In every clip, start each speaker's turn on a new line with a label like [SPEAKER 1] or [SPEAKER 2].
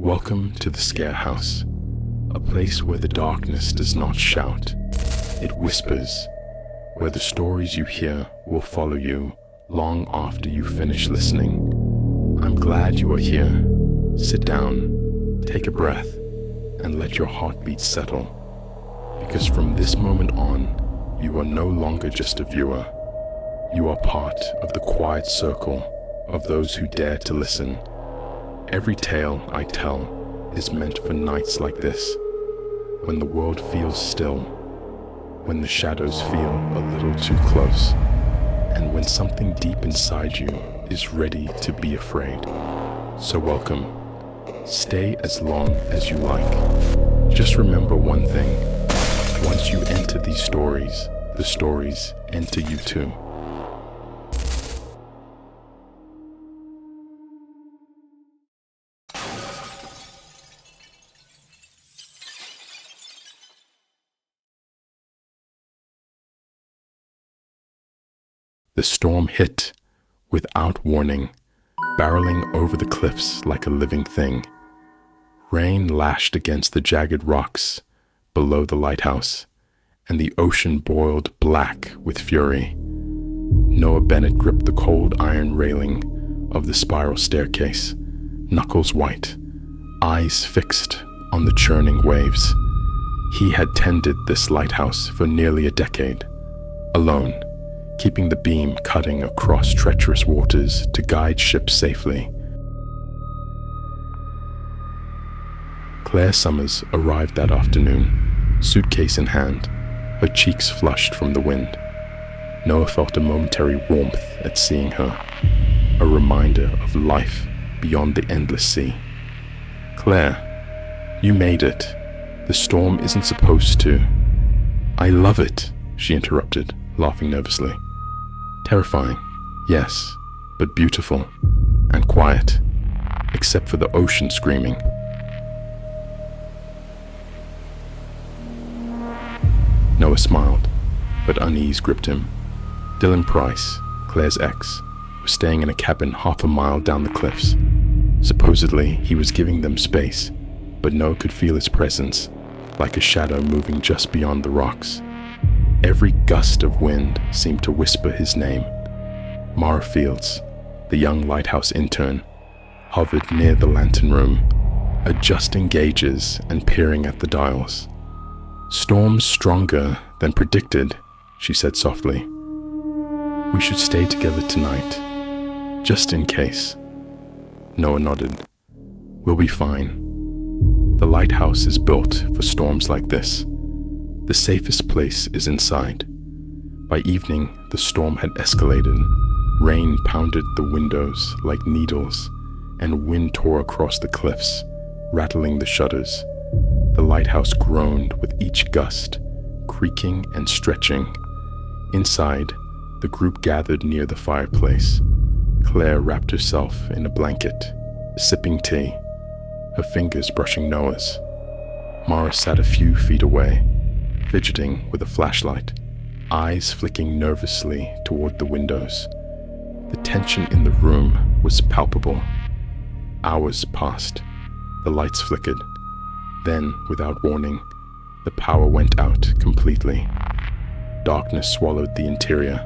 [SPEAKER 1] Welcome to the Scare House, a place where the darkness does not shout, it whispers, where the stories you hear will follow you long after you finish listening. I'm glad you are here. Sit down, take a breath, and let your heartbeat settle. Because from this moment on, you are no longer just a viewer. You are part of the quiet circle of those who dare to listen. Every tale I tell is meant for nights like this, when the world feels still, when the shadows feel a little too close, and when something deep inside you is ready to be afraid. So welcome. Stay as long as you like. Just remember one thing. Once you enter these stories, the stories enter you too. The storm hit without warning, barreling over the cliffs like a living thing. Rain lashed against the jagged rocks below the lighthouse, and the ocean boiled black with fury. Noah Bennett gripped the cold iron railing of the spiral staircase, knuckles white, eyes fixed on the churning waves. He had tended this lighthouse for nearly a decade, alone, keeping the beam cutting across treacherous waters to guide ships safely. Claire Summers arrived that afternoon, suitcase in hand, her cheeks flushed from the wind. Noah felt a momentary warmth at seeing her, a reminder of life beyond the endless sea. "Claire, you made it. The storm isn't supposed to." "I love it," she interrupted, laughing nervously. "Terrifying, yes, but beautiful and quiet, except for the ocean screaming." Noah smiled, but unease gripped him. Dylan Price, Claire's ex, was staying in a cabin half a mile down the cliffs. Supposedly, he was giving them space, but Noah could feel his presence, like a shadow moving just beyond the rocks. Every gust of wind seemed to whisper his name. Mara Fields, the young lighthouse intern, hovered near the lantern room, adjusting gauges and peering at the dials. "Storms stronger than predicted," she said softly. "We should stay together tonight, just in case." Noah nodded. "We'll be fine. The lighthouse is built for storms like this. The safest place is inside." By evening, the storm had escalated. Rain pounded the windows like needles, and wind tore across the cliffs, rattling the shutters. The lighthouse groaned with each gust, creaking and stretching. Inside, the group gathered near the fireplace. Claire wrapped herself in a blanket, sipping tea, her fingers brushing Noah's. Mara sat a few feet away, fidgeting with a flashlight, eyes flicking nervously toward the windows. The tension in the room was palpable. Hours passed. The lights flickered. Then, without warning, the power went out completely. Darkness swallowed the interior.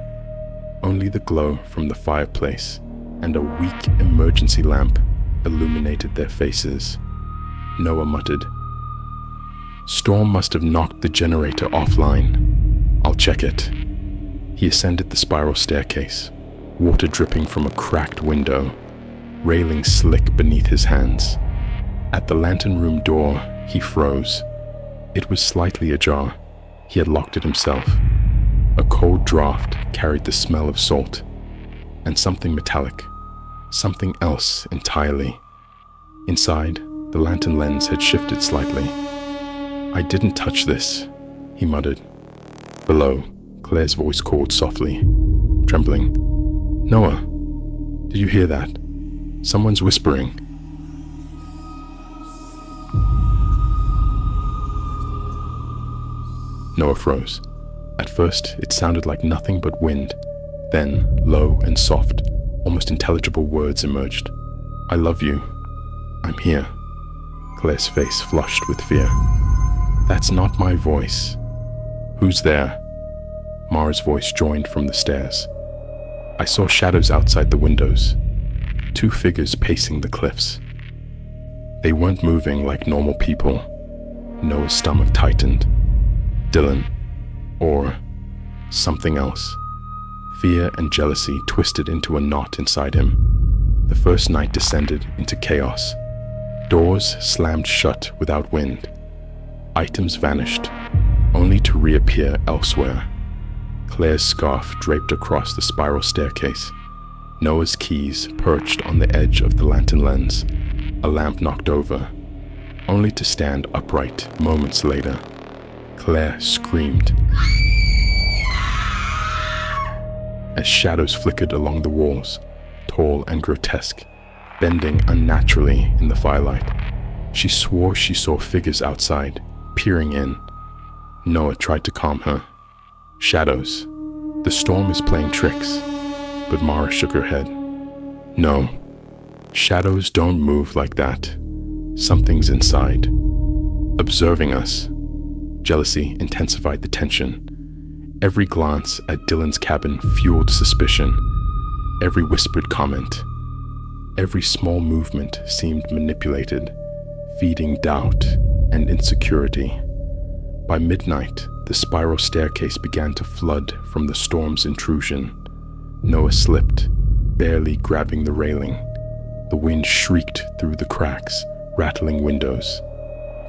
[SPEAKER 1] Only the glow from the fireplace and a weak emergency lamp illuminated their faces. Noah muttered, "Storm must have knocked the generator offline. I'll check it." He ascended the spiral staircase, water dripping from a cracked window, railing slick beneath his hands. At the lantern room door, he froze. It was slightly ajar. He had locked it himself. A cold draft carried the smell of salt, and something metallic, something else entirely. Inside, the lantern lens had shifted slightly. "I didn't touch this," he muttered. Below, Claire's voice called softly, trembling. "Noah, did you hear that? Someone's whispering." Noah froze. At first, it sounded like nothing but wind. Then, low and soft, almost intelligible words emerged. "I love you. I'm here." Claire's face flushed with fear. "That's not my voice." "Who's there?" Mara's voice joined from the stairs. "I saw shadows outside the windows. 2 figures pacing the cliffs. They weren't moving like normal people." Noah's stomach tightened. Dylan, or something else. Fear and jealousy twisted into a knot inside him. The first night descended into chaos. Doors slammed shut without wind. Items vanished, only to reappear elsewhere. Claire's scarf draped across the spiral staircase. Noah's keys perched on the edge of the lantern lens. A lamp knocked over, only to stand upright moments later. Claire screamed as shadows flickered along the walls, tall and grotesque, bending unnaturally in the firelight. She swore she saw figures outside, peering in. Noah tried to calm her. "Shadows. The storm is playing tricks." But Mara shook her head. "No. Shadows don't move like that. Something's inside, observing us." Jealousy intensified the tension. Every glance at Dylan's cabin fueled suspicion. Every whispered comment, every small movement seemed manipulated, feeding doubt and insecurity. By midnight, the spiral staircase began to flood from the storm's intrusion. Noah slipped, barely grabbing the railing. The wind shrieked through the cracks, rattling windows.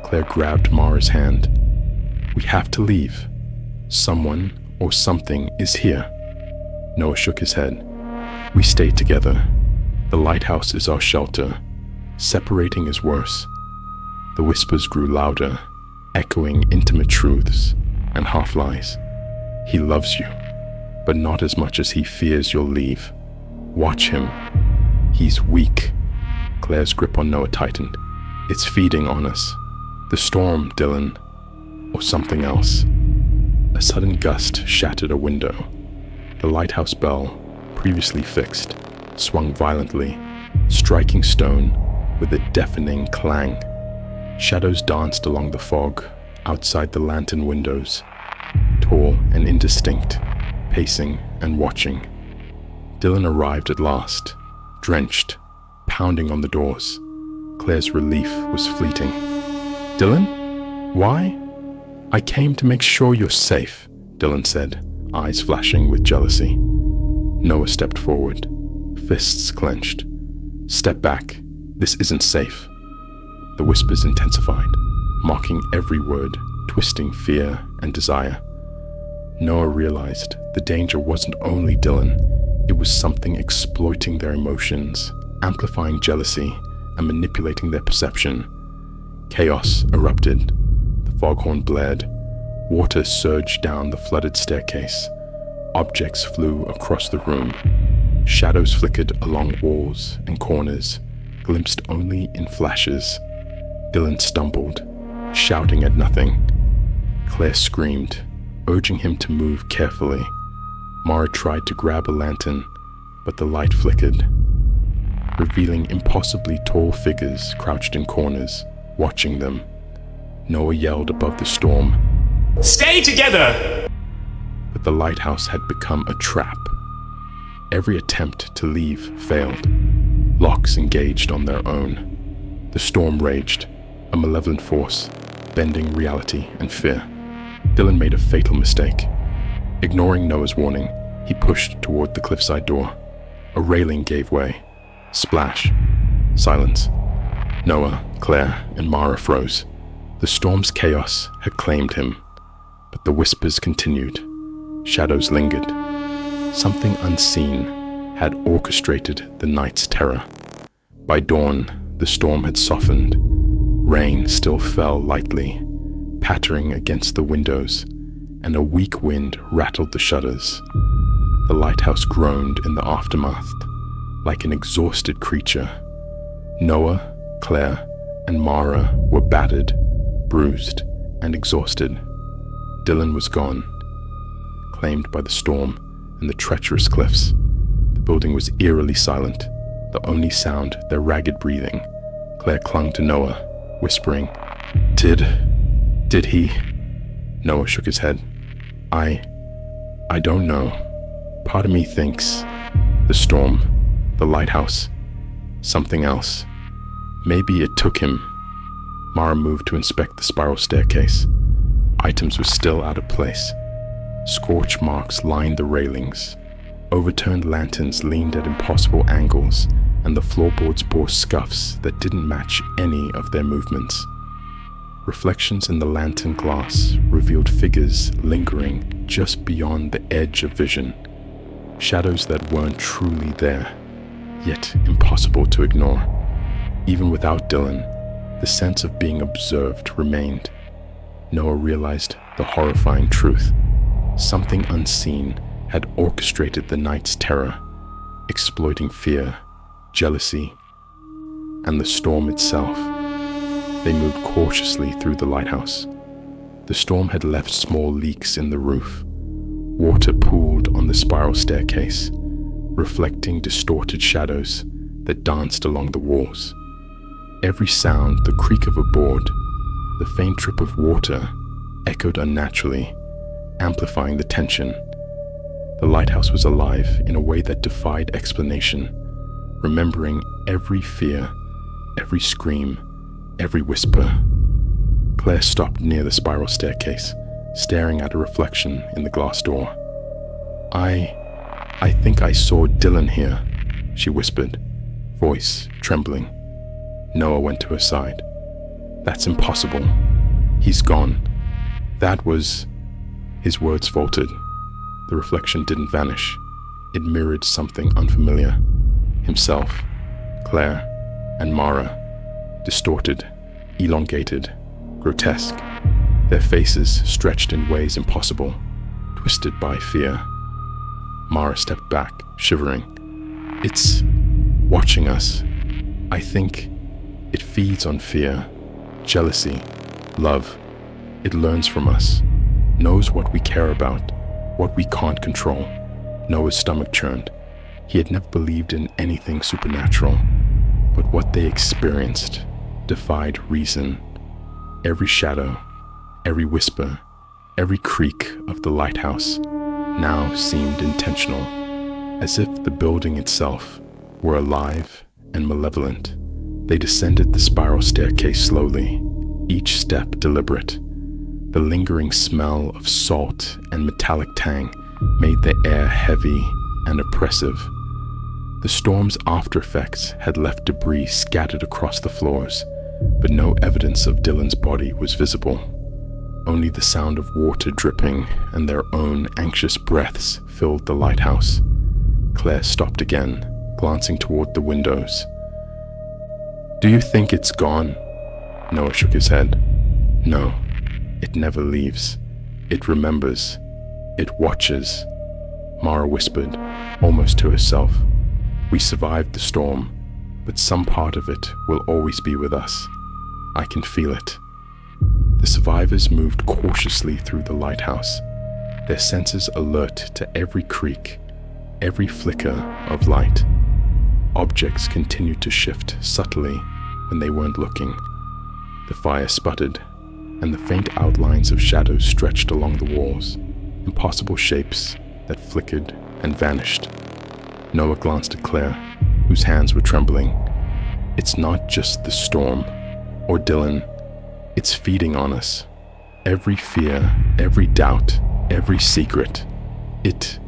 [SPEAKER 1] Claire grabbed Mara's hand. "We have to leave. Someone or something is here." Noah shook his head. "We stay together. The lighthouse is our shelter. Separating is worse." The whispers grew louder, echoing intimate truths and half-lies. "He loves you, but not as much as he fears you'll leave. Watch him. He's weak." Claire's grip on Noah tightened. "It's feeding on us. The storm, Dylan. Or something else." A sudden gust shattered a window. The lighthouse bell, previously fixed, swung violently, striking stone with a deafening clang. Shadows danced along the fog, outside the lantern windows, tall and indistinct, pacing and watching. Dylan arrived at last, drenched, pounding on the doors. Claire's relief was fleeting. "Dylan? Why?" "I came to make sure you're safe," Dylan said, eyes flashing with jealousy. Noah stepped forward, fists clenched. "Step back. This isn't safe." The whispers intensified, mocking every word, twisting fear and desire. Noah realized the danger wasn't only Dylan, it was something exploiting their emotions, amplifying jealousy, and manipulating their perception. Chaos erupted. The foghorn blared. Water surged down the flooded staircase. Objects flew across the room. Shadows flickered along walls and corners, glimpsed only in flashes. Dylan stumbled, shouting at nothing. Claire screamed, urging him to move carefully. Mara tried to grab a lantern, but the light flickered, revealing impossibly tall figures crouched in corners, watching them. Noah yelled above the storm, "Stay together!" But the lighthouse had become a trap. Every attempt to leave failed. Locks engaged on their own. The storm raged, a malevolent force, bending reality and fear. Dylan made a fatal mistake. Ignoring Noah's warning, he pushed toward the cliffside door. A railing gave way. Splash. Silence. Noah, Claire, and Mara froze. The storm's chaos had claimed him, but the whispers continued. Shadows lingered. Something unseen had orchestrated the night's terror. By dawn, the storm had softened. Rain still fell lightly, pattering against the windows, and a weak wind rattled the shutters. The lighthouse groaned in the aftermath, like an exhausted creature. Noah, Claire, and Mara were battered, bruised, and exhausted. Dylan was gone, claimed by the storm and the treacherous cliffs. The building was eerily silent, the only sound their ragged breathing. Claire clung to Noah, whispering, Did he? Noah shook his head. I don't know. Part of me thinks the storm, the lighthouse, something else. Maybe it took him. Mara moved to inspect the spiral staircase. Items were still out of place. Scorch marks lined the railings. Overturned lanterns leaned at impossible angles, and the floorboards bore scuffs that didn't match any of their movements. Reflections in the lantern glass revealed figures lingering just beyond the edge of vision. Shadows that weren't truly there, yet impossible to ignore. Even without Dylan, the sense of being observed remained. Noah realized the horrifying truth. Something unseen had orchestrated the night's terror, exploiting fear, jealousy, and the storm itself. They moved cautiously through the lighthouse. The storm had left small leaks in the roof. Water pooled on the spiral staircase, reflecting distorted shadows that danced along the walls. Every sound, the creak of a board, the faint drip of water, echoed unnaturally, amplifying the tension. The lighthouse was alive in a way that defied explanation, remembering every fear, every scream, every whisper. Claire stopped near the spiral staircase, staring at a reflection in the glass door. I think I saw Dylan here, she whispered, voice trembling. Noah went to her side. That's impossible. He's gone. That was... His words faltered. The reflection didn't vanish. It mirrored something unfamiliar. Himself, Claire, and Mara. Distorted, elongated, grotesque. Their faces stretched in ways impossible, twisted by fear. Mara stepped back, shivering. It's watching us. I think it feeds on fear, jealousy, love. It learns from us, knows what we care about, what we can't control. Noah's stomach churned. He had never believed in anything supernatural, but what they experienced defied reason. Every shadow, every whisper, every creak of the lighthouse now seemed intentional, as if the building itself were alive and malevolent. They descended the spiral staircase slowly, each step deliberate. The lingering smell of salt and metallic tang made the air heavy and oppressive. The storm's after effects had left debris scattered across the floors, but no evidence of Dylan's body was visible. Only the sound of water dripping and their own anxious breaths filled the lighthouse. Claire stopped again, glancing toward the windows. Do you think it's gone? Noah shook his head. No, it never leaves. It remembers. It watches. Mara whispered, almost to herself. We survived the storm, but some part of it will always be with us. I can feel it. The survivors moved cautiously through the lighthouse, their senses alert to every creak, every flicker of light. Objects continued to shift subtly when they weren't looking. The fire sputtered, and the faint outlines of shadows stretched along the walls, impossible shapes that flickered and vanished. Noah glanced at Claire, whose hands were trembling. It's not just the storm, or Dylan. It's feeding on us. Every fear, every doubt, every secret. It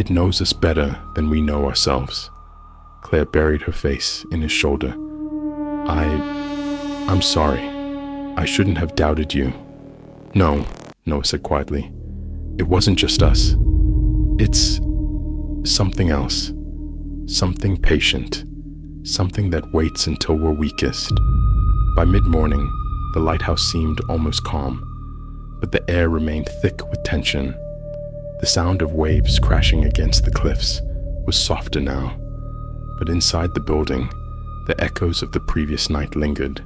[SPEAKER 1] knows us better than we know ourselves. Claire buried her face in his shoulder. I'm sorry. I shouldn't have doubted you. No, Noah said quietly. It wasn't just us. It's something else. Something patient. Something that waits until we're weakest. By mid-morning, the lighthouse seemed almost calm, but the air remained thick with tension. The sound of waves crashing against the cliffs was softer now, but inside the building, the echoes of the previous night lingered.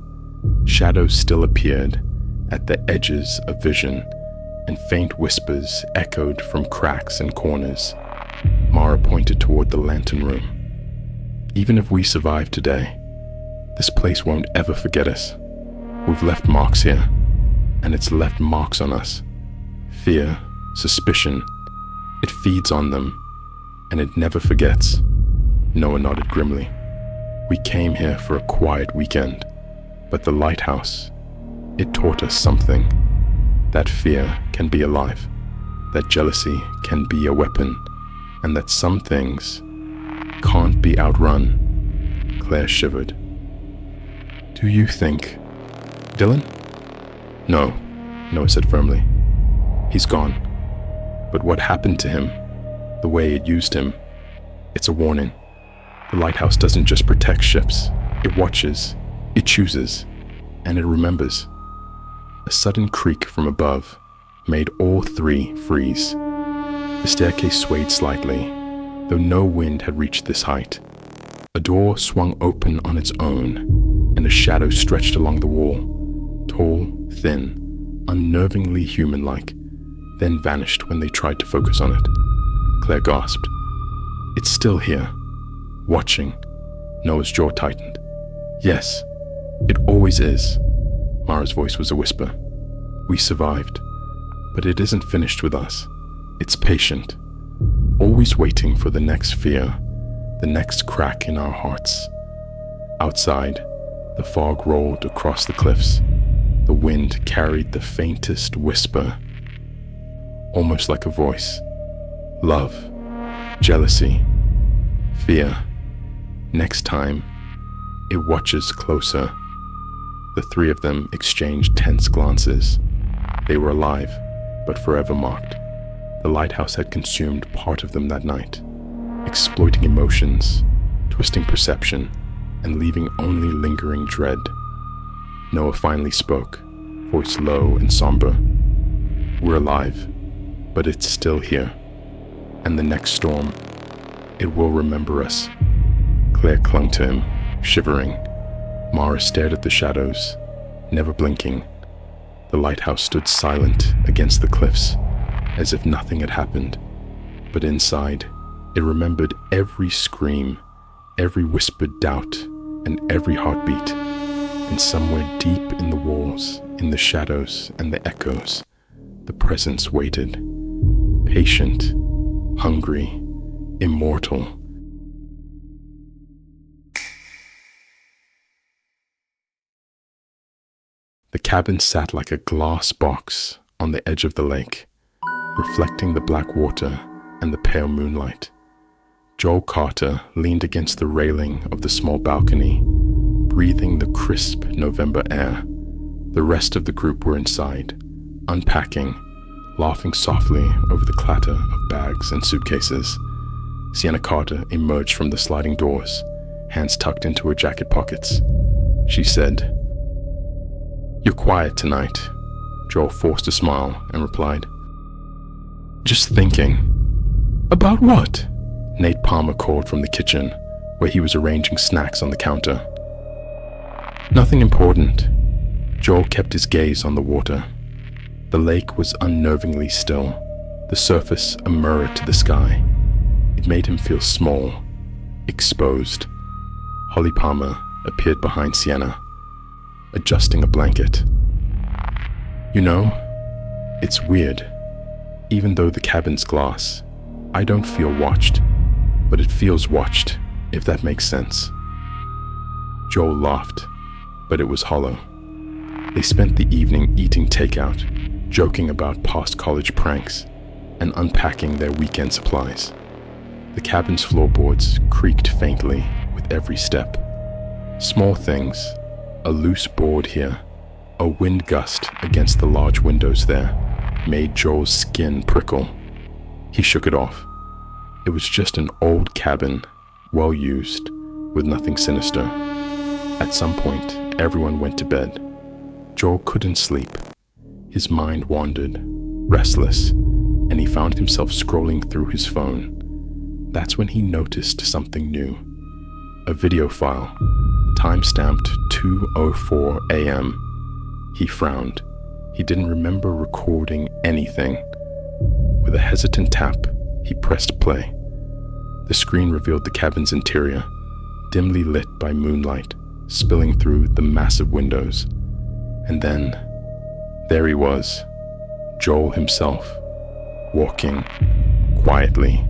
[SPEAKER 1] Shadows still appeared at the edges of vision, and faint whispers echoed from cracks and corners. Mara pointed toward the lantern room. Even if we survive today, this place won't ever forget us. We've left marks here, and it's left marks on us. Fear, suspicion, it feeds on them, and it never forgets. Noah nodded grimly. We came here for a quiet weekend, but the lighthouse, it taught us something. That fear can be alive, that jealousy can be a weapon, and that some things can't be outrun. Claire shivered. Do you think... Dylan? No, Noah said firmly. He's gone. But what happened to him, the way it used him, it's a warning. The lighthouse doesn't just protect ships. It watches, it chooses, and it remembers. A sudden creak from above made all three freeze. The staircase swayed slightly, though no wind had reached this height. A door swung open on its own, and a shadow stretched along the wall, tall, thin, unnervingly human-like, then vanished when they tried to focus on it. Claire gasped. It's still here, watching. Noah's jaw tightened. Yes, it always is. Mara's voice was a whisper. We survived, but it isn't finished with us. It's patient, always waiting for the next fear, the next crack in our hearts. Outside, the fog rolled across the cliffs. The wind carried the faintest whisper, almost like a voice. Love, jealousy, fear. Next time, it watches closer. The three of them exchanged tense glances. They were alive, but forever marked. The lighthouse had consumed part of them that night, exploiting emotions, twisting perception, and leaving only lingering dread. Noah finally spoke, voice low and somber. We're alive, but it's still here. And the next storm, it will remember us. Claire clung to him, shivering. Mara stared at the shadows, never blinking. The lighthouse stood silent against the cliffs, as if nothing had happened. But inside, it remembered every scream, every whispered doubt, and every heartbeat. And somewhere deep in the walls, in the shadows and the echoes, the presence waited. Patient, hungry, immortal. The cabin sat like a glass box on the edge of the lake, reflecting the black water and the pale moonlight. Joel Carter leaned against the railing of the small balcony, breathing the crisp November air. The rest of the group were inside, unpacking, laughing softly over the clatter of bags and suitcases. Sienna Carter emerged from the sliding doors, hands tucked into her jacket pockets. She said, "You're quiet tonight." Joel forced a smile and replied, "Just thinking." "About what?" Nate Palmer called from the kitchen, where he was arranging snacks on the counter. "Nothing important." Joel kept his gaze on the water. The lake was unnervingly still, the surface a mirror to the sky. It made him feel small, exposed. Holly Palmer appeared behind Sienna, adjusting a blanket. "You know, it's weird. Even though the cabin's glass, I don't feel watched, but it feels watched, if that makes sense." Joel laughed, but it was hollow. They spent the evening eating takeout, joking about past college pranks, and unpacking their weekend supplies. The cabin's floorboards creaked faintly with every step. Small things, a loose board here, a wind gust against the large windows there, made Joel's skin prickle. He shook it off. It was just an old cabin, well used, with nothing sinister. At some point, everyone went to bed. Joel couldn't sleep. His mind wandered, restless, and he found himself scrolling through his phone. That's when he noticed something new. A video file, time-stamped 2:04 a.m. He frowned. He didn't remember recording anything. With a hesitant tap, he pressed play. The screen revealed the cabin's interior, dimly lit by moonlight, spilling through the massive windows. And then, there he was, Joel himself, walking quietly,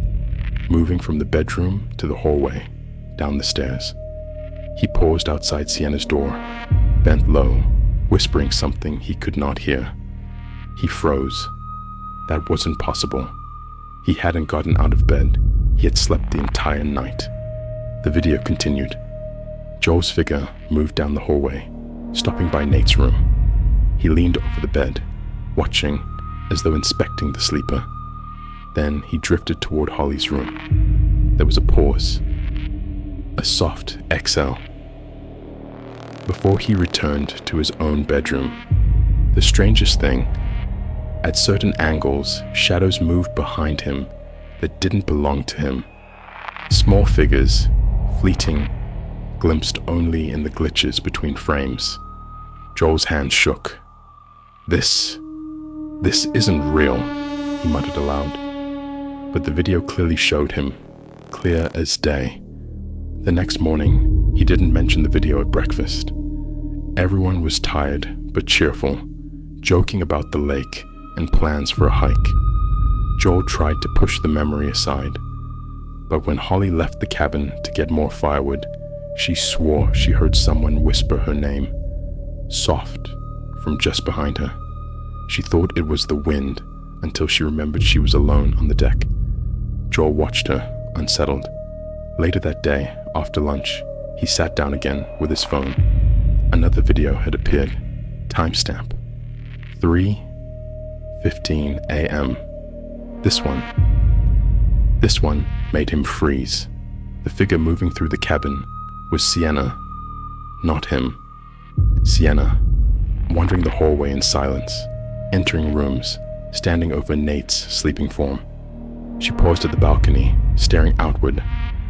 [SPEAKER 1] moving from the bedroom to the hallway, down the stairs. He paused outside Sienna's door, bent low, whispering something he could not hear. He froze. That wasn't possible. He hadn't gotten out of bed. He had slept the entire night. The video continued. Joel's figure moved down the hallway, stopping by Nate's room. He leaned over the bed, watching, as though inspecting the sleeper. Then he drifted toward Holly's room. There was a pause. A soft exhale. Before he returned to his own bedroom. The strangest thing, at certain angles, shadows moved behind him that didn't belong to him. Small figures, fleeting, glimpsed only in the glitches between frames. Joel's hand shook. This isn't real, he muttered aloud. But the video clearly showed him, clear as day. The next morning, he didn't mention the video at breakfast. Everyone was tired but cheerful, joking about the lake and plans for a hike. Joel tried to push the memory aside, but when Holly left the cabin to get more firewood, she swore she heard someone whisper her name, soft, from just behind her. She thought it was the wind until she remembered she was alone on the deck. Joel watched her, unsettled. Later that day, after lunch, he sat down again with his phone. Another video had appeared. Timestamp. 3:15 a.m. This one made him freeze. The figure moving through the cabin was Sienna, not him. Sienna, wandering the hallway in silence, entering rooms, standing over Nate's sleeping form. She paused at the balcony, staring outward,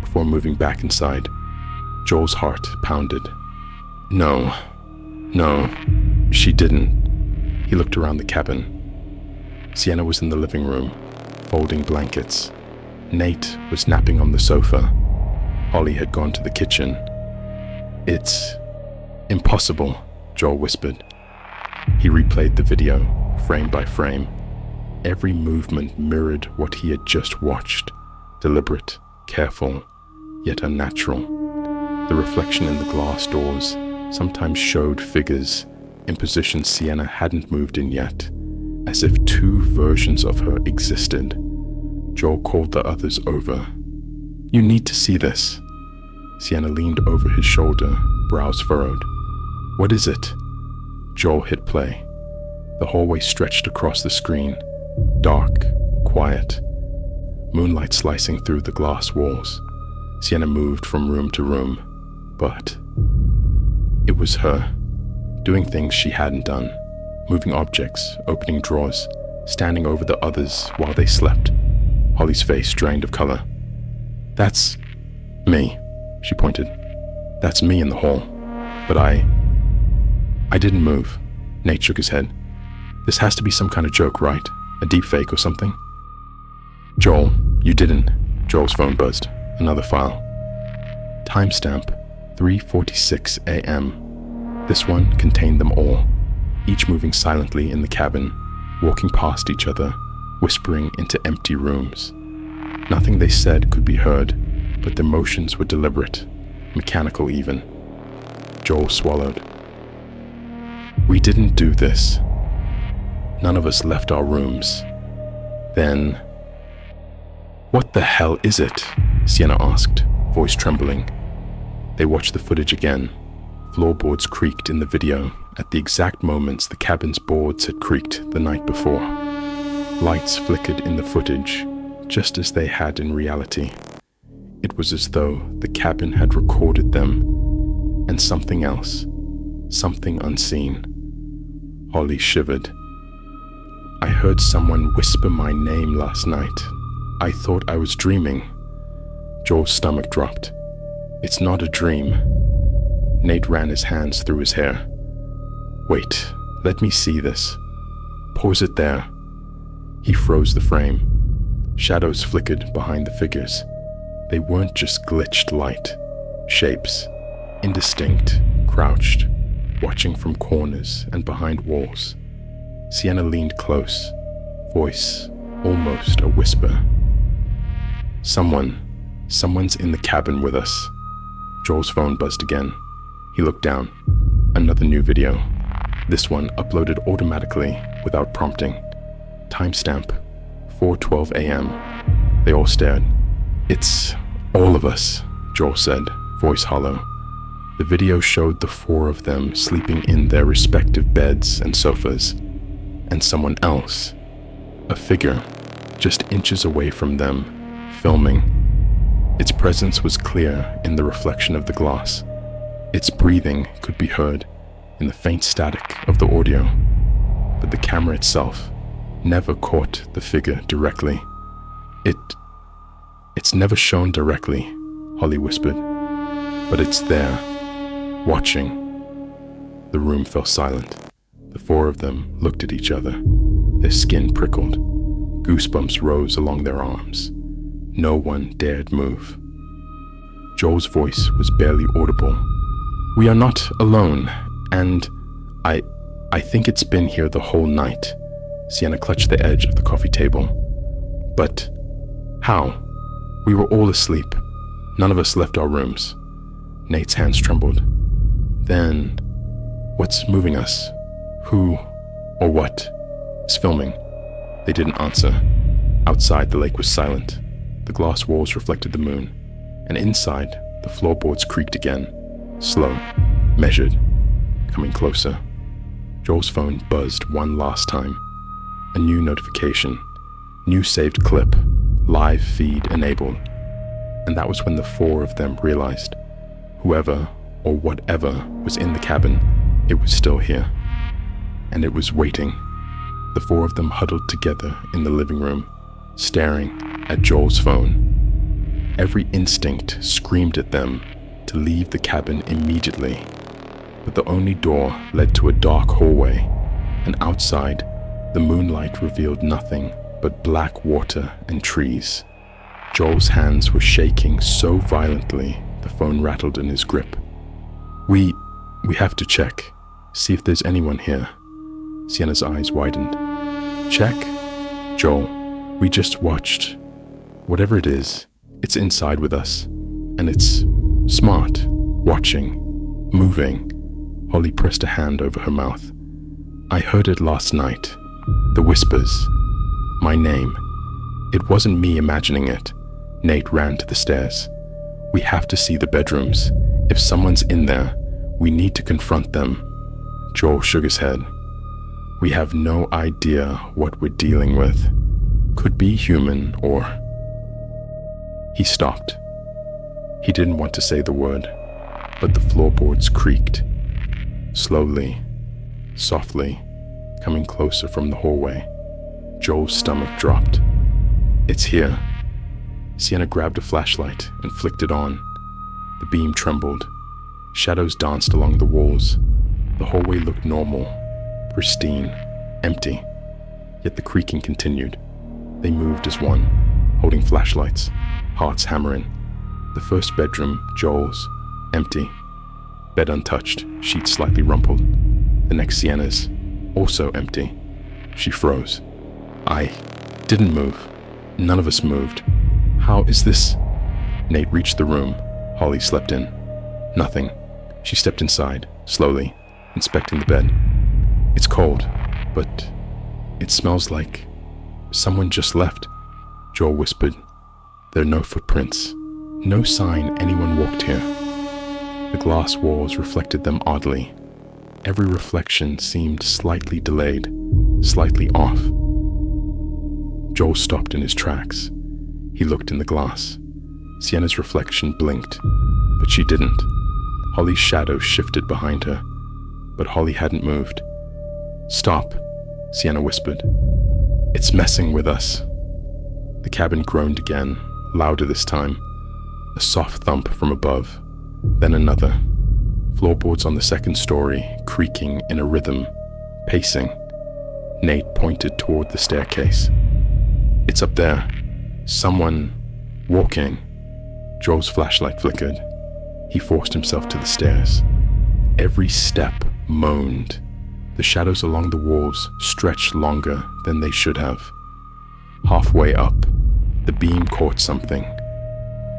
[SPEAKER 1] before moving back inside. Joel's heart pounded. No, she didn't. He looked around the cabin. Sienna was in the living room, folding blankets. Nate was napping on the sofa. Holly had gone to the kitchen. It's impossible, Joel whispered. He replayed the video, frame by frame. Every movement mirrored what he had just watched. Deliberate, careful, yet unnatural. The reflection in the glass doors sometimes showed figures in positions Sienna hadn't moved in yet, as if two versions of her existed. Joel called the others over. You need to see this. Sienna leaned over his shoulder, brows furrowed. What is it? Joel hit play. The hallway stretched across the screen, dark, quiet, moonlight slicing through the glass walls. Sienna moved from room to room, but it was her, doing things she hadn't done, moving objects, opening drawers, standing over the others while they slept. Holly's face drained of color. That's me, she pointed. That's me in the hall. But I didn't move. Nate shook his head. This has to be some kind of joke, right? A deep fake or something? Joel, you didn't. Joel's phone buzzed. Another file. Timestamp 3:46 a.m. This one contained them all, each moving silently in the cabin, walking past each other, whispering into empty rooms. Nothing they said could be heard, but their motions were deliberate, mechanical even. Joel swallowed. We didn't do this. None of us left our rooms. Then... What the hell is it? Sienna asked, voice trembling. They watched the footage again. Floorboards creaked in the video at the exact moments the cabin's boards had creaked the night before. Lights flickered in the footage, just as they had in reality. It was as though the cabin had recorded them, and something else, something unseen. Holly shivered. I heard someone whisper my name last night. I thought I was dreaming. Joel's stomach dropped. It's not a dream. Nate ran his hands through his hair. Wait, let me see this. Pause it there. He froze the frame. Shadows flickered behind the figures. They weren't just glitched light. Shapes, indistinct, crouched. watching from corners and behind walls. Sienna leaned close, voice almost a whisper. Someone's in the cabin with us. Joel's phone buzzed again. He looked down. Another new video. This one uploaded automatically without prompting. Timestamp, 4:12 a.m. They all stared. "It's all of us," Joel said, voice hollow. The video showed the four of them sleeping in their respective beds and sofas, and someone else, a figure, just inches away from them, filming. Its presence was clear in the reflection of the glass. Its breathing could be heard in the faint static of the audio, but the camera itself never caught the figure directly. It's never shown directly, Holly whispered, but it's there, watching. The room fell silent. The four of them looked at each other. Their skin prickled. Goosebumps rose along their arms. No one dared move. Joel's voice was barely audible. "We are not alone, and I think it's been here the whole night." Sienna clutched the edge of the coffee table. "But how? We were all asleep. None of us left our rooms." Nate's hands trembled. "Then, what's moving us? Who or what is filming?" They didn't answer. Outside, the lake was silent. The glass walls reflected the moon, and inside, the floorboards creaked again, slow, measured, coming closer. Joel's phone buzzed one last time. A new notification, new saved clip, live feed enabled. And that was when the four of them realized, whoever or whatever was in the cabin, it was still here. And it was waiting. The four of them huddled together in the living room, staring at Joel's phone. Every instinct screamed at them to leave the cabin immediately, but the only door led to a dark hallway, and outside, the moonlight revealed nothing but black water and trees. Joel's hands were shaking so violently the phone rattled in his grip. We have to check, see if there's anyone here." Sienna's eyes widened. "Check? Joel, we just watched. Whatever it is, it's inside with us. And it's smart, watching, moving." Holly pressed a hand over her mouth. "I heard it last night. The whispers. My name. It wasn't me imagining it." Nate ran to the stairs. "We have to see the bedrooms. If someone's in there, we need to confront them." Joel shook his head. "We have no idea what we're dealing with. Could be human or..." He stopped. He didn't want to say the word, but the floorboards creaked. Slowly, softly, coming closer from the hallway. Joel's stomach dropped. "It's here." Sienna grabbed a flashlight and flicked it on. The beam trembled. Shadows danced along the walls. The hallway looked normal, pristine, empty. Yet the creaking continued. They moved as one, holding flashlights, hearts hammering. The first bedroom, Joel's, empty. Bed untouched, sheets slightly rumpled. The next, Sienna's, also empty. She froze. "I didn't move. None of us moved. How is this?" Nate reached the room. Holly slept in. Nothing. She stepped inside, slowly, inspecting the bed. "It's cold, but it smells like someone just left," Joel whispered. "There are no footprints. No sign anyone walked here." The glass walls reflected them oddly. Every reflection seemed slightly delayed, slightly off. Joel stopped in his tracks. He looked in the glass. Sienna's reflection blinked, but she didn't. Holly's shadow shifted behind her, but Holly hadn't moved. "Stop," Sienna whispered. "It's messing with us." The cabin groaned again, louder this time. A soft thump from above, then another. Floorboards on the second story creaking in a rhythm, pacing. Nate pointed toward the staircase. "It's up there. Someone walking." Joel's flashlight flickered. He forced himself to the stairs. Every step moaned. The shadows along the walls stretched longer than they should have. Halfway up, the beam caught something.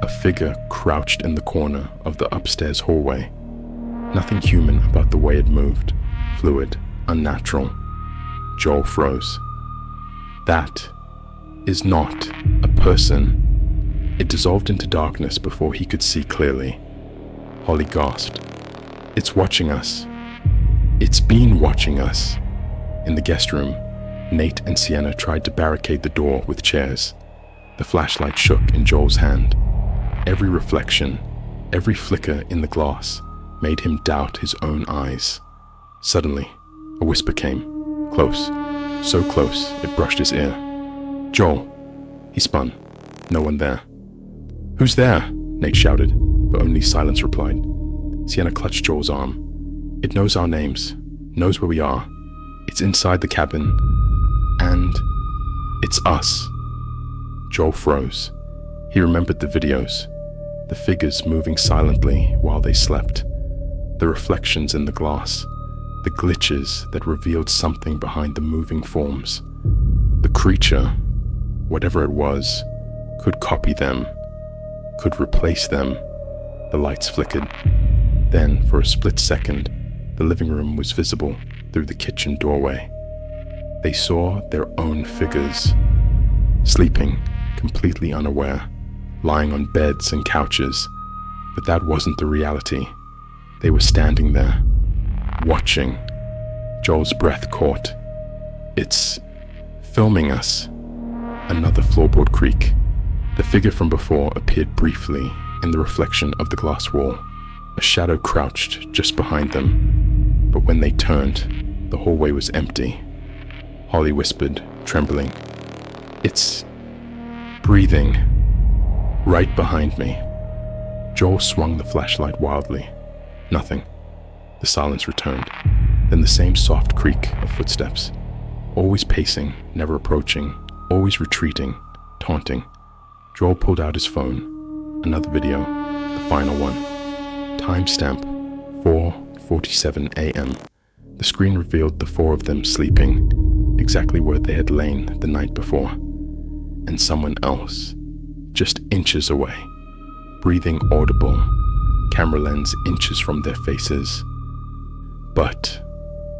[SPEAKER 1] A figure crouched in the corner of the upstairs hallway. Nothing human about the way it moved. Fluid, unnatural. Joel froze. That is not a person. It dissolved into darkness before he could see clearly. Holly gasped. It's watching us. It's been watching us. In the guest room, Nate and Sienna tried to barricade the door with chairs. The flashlight shook in Joel's hand. Every reflection, every flicker in the glass made him doubt his own eyes. Suddenly, a whisper came. Close. So close, it brushed his ear. Joel. He spun. No one there. Who's there? Nate shouted, but only silence replied. Sienna clutched Joel's arm. It knows our names, knows where we are. It's inside the cabin, and it's us. Joel froze. He remembered the videos, the figures moving silently while they slept, the reflections in the glass, the glitches that revealed something behind the moving forms. The creature, whatever it was, could copy them, could replace them. The lights flickered. Then, for a split second, the living room was visible through the kitchen doorway. They saw their own figures, sleeping, completely unaware, lying on beds and couches. But that wasn't the reality. They were standing there, watching. Joel's breath caught. It's filming us. Another floorboard creak. The figure from before appeared briefly in the reflection of the glass wall. A shadow crouched just behind them. But when they turned, the hallway was empty. Holly whispered, trembling. It's breathing. Right behind me. Joel swung the flashlight wildly. Nothing. The silence returned. Then the same soft creak of footsteps. Always pacing, never approaching, always retreating, taunting. Joel pulled out his phone. Another video, the final one. Timestamp 4:47 a.m. The screen revealed the four of them sleeping, exactly where they had lain the night before. And someone else, just inches away, breathing audible, camera lens inches from their faces. But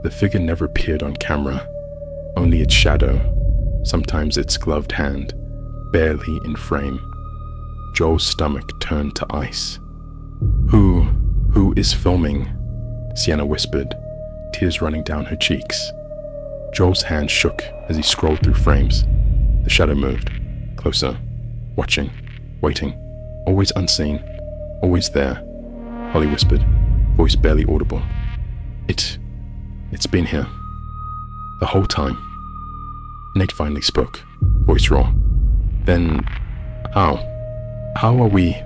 [SPEAKER 1] the figure never appeared on camera, only its shadow, sometimes its gloved hand, barely in frame. Joel's stomach turned to ice. Who is filming? Sienna whispered, tears running down her cheeks. Joel's hand shook as he scrolled through frames. The shadow moved, closer, watching, waiting, always unseen, always there. Holly whispered, voice barely audible. It's been here. The whole time. Nate finally spoke, voice raw. Then, how? How are we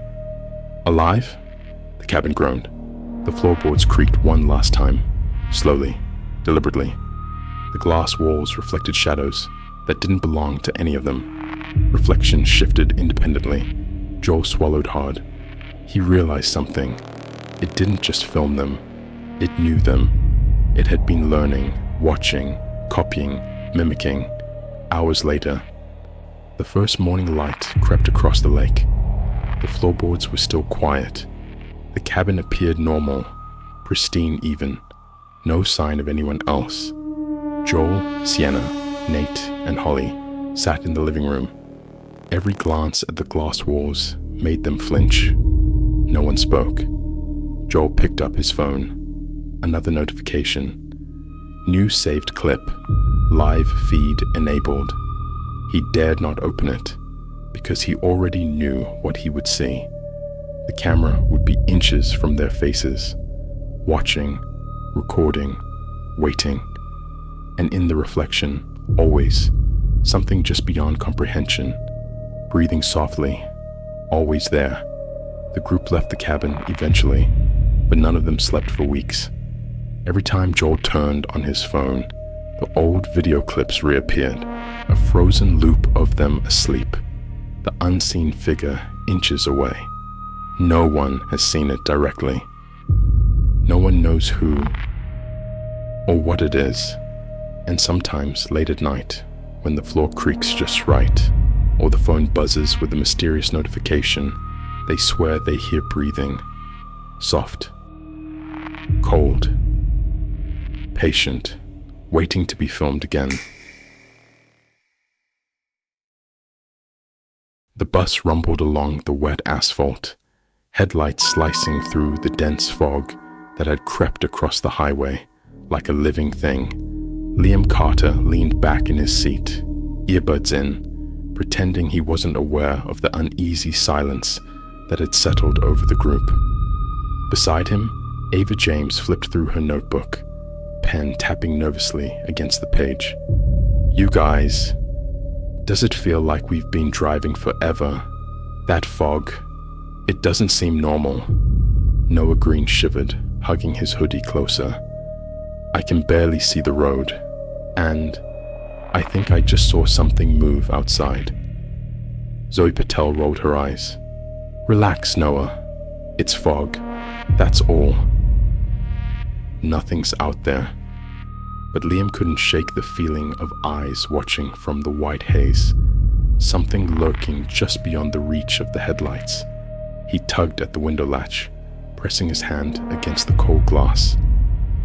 [SPEAKER 1] alive? The cabin groaned. The floorboards creaked one last time, slowly, deliberately. The glass walls reflected shadows that didn't belong to any of them. Reflections shifted independently. Joel swallowed hard. He realized something. It didn't just film them. It knew them. It had been learning, watching, copying, mimicking. Hours later, the first morning light crept across the lake. The floorboards were still quiet. The cabin appeared normal, pristine even. No sign of anyone else. Joel, Sienna, Nate, and Holly sat in the living room. Every glance at the glass walls made them flinch. No one spoke. Joel picked up his phone. Another notification. New saved clip. Live feed enabled. He dared not open it, because he already knew what he would see. The camera would be inches from their faces, watching, recording, waiting. And in the reflection, always, something just beyond comprehension, breathing softly, always there. The group left the cabin eventually, but none of them slept for weeks. Every time Joel turned on his phone, the old video clips reappeared, a frozen loop of them asleep, the unseen figure inches away. No one has seen it directly. No one knows who or what it is. And sometimes late at night, when the floor creaks just right, or the phone buzzes with a mysterious notification, they swear they hear breathing. Soft, cold, patient, waiting to be filmed again. The bus rumbled along the wet asphalt, headlights slicing through the dense fog that had crept across the highway like a living thing. Liam Carter leaned back in his seat, earbuds in, pretending he wasn't aware of the uneasy silence that had settled over the group. Beside him, Ava James flipped through her notebook, pen tapping nervously against the page. "You guys, does it feel like we've been driving forever? That fog, it doesn't seem normal." Noah Green shivered, hugging his hoodie closer. "I can barely see the road, and I think I just saw something move outside." Zoe Patel rolled her eyes. "Relax, Noah. It's fog. That's all. Nothing's out there." But Liam couldn't shake the feeling of eyes watching from the white haze, something lurking just beyond the reach of the headlights. He tugged at the window latch, pressing his hand against the cold glass.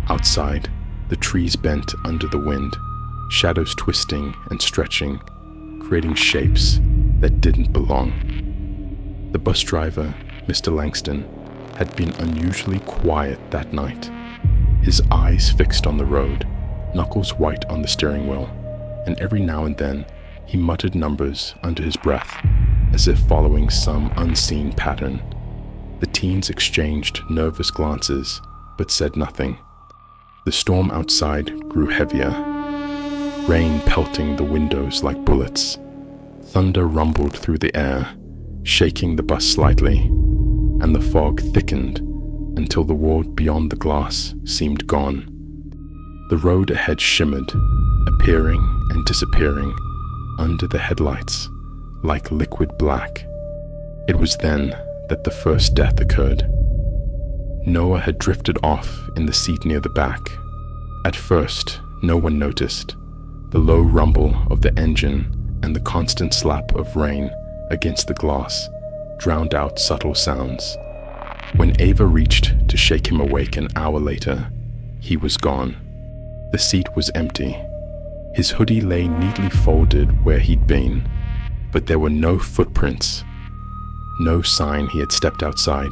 [SPEAKER 1] Outside, the trees bent under the wind, shadows twisting and stretching, creating shapes that didn't belong. The bus driver, Mr. Langston, had been unusually quiet that night, his eyes fixed on the road, knuckles white on the steering wheel, and every now and then he muttered numbers under his breath, as if following some unseen pattern. The teens exchanged nervous glances, but said nothing. The storm outside grew heavier, rain pelting the windows like bullets. Thunder rumbled through the air, shaking the bus slightly, and the fog thickened until the world beyond the glass seemed gone. The road ahead shimmered, appearing and disappearing under the headlights like liquid black. It was then that the first death occurred. Noah had drifted off in the seat near the back. At first, no one noticed. The low rumble of the engine and the constant slap of rain against the glass drowned out subtle sounds. When Ava reached to shake him awake an hour later, he was gone. The seat was empty. His hoodie lay neatly folded where he'd been, but there were no footprints, no sign he had stepped outside.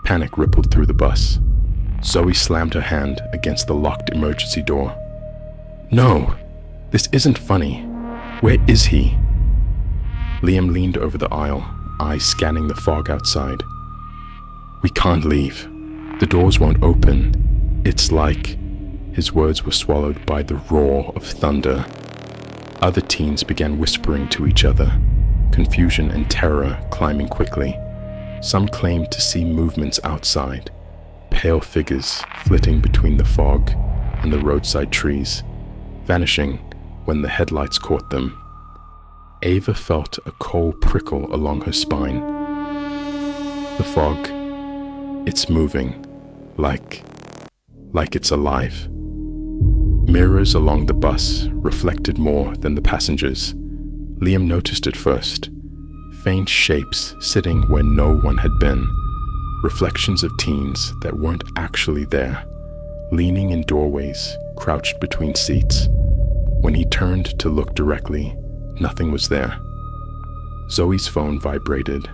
[SPEAKER 1] Panic rippled through the bus. Zoe slammed her hand against the locked emergency door. "No, this isn't funny. Where is he?" Liam leaned over the aisle, eyes scanning the fog outside. "We can't leave. The doors won't open. It's like..." His words were swallowed by the roar of thunder. Other teens began whispering to each other, confusion and terror climbing quickly. Some claimed to see movements outside, pale figures flitting between the fog and the roadside trees, vanishing when the headlights caught them. Ava felt a cold prickle along her spine. The fog, it's moving, like it's alive. Mirrors along the bus reflected more than the passengers. Liam noticed it first. Faint shapes sitting where no one had been. Reflections of teens that weren't actually there, leaning in doorways, crouched between seats. When he turned to look directly, nothing was there. Zoe's phone vibrated.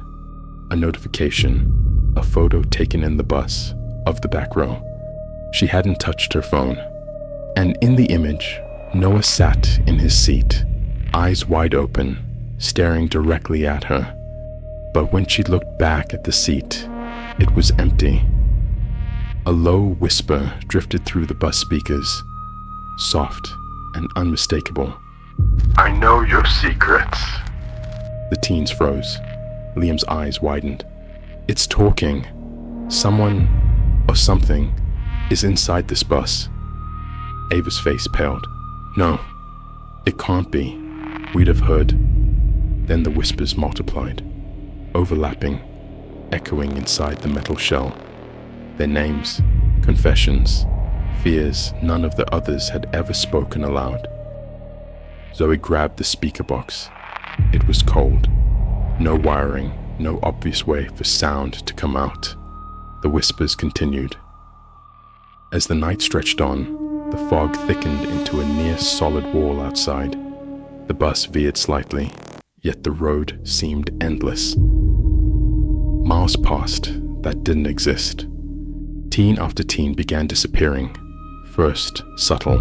[SPEAKER 1] A notification, a photo taken in the bus, of the back row. She hadn't touched her phone. And in the image, Noah sat in his seat, eyes wide open, staring directly at her. But when she looked back at the seat, it was empty. A low whisper drifted through the bus speakers, soft and unmistakable.
[SPEAKER 2] "I know your secrets."
[SPEAKER 1] The teens froze. Liam's eyes widened. "It's talking. Someone or something is inside this bus." Ava's face paled. "No, it can't be. We'd have heard." Then the whispers multiplied, overlapping, echoing inside the metal shell. Their names, confessions, fears none of the others had ever spoken aloud. Zoe grabbed the speaker box. It was cold. No wiring, no obvious way for sound to come out. The whispers continued. As the night stretched on, the fog thickened into a near-solid wall outside. The bus veered slightly, yet the road seemed endless. Miles passed that didn't exist. Teen after teen began disappearing. First, subtle,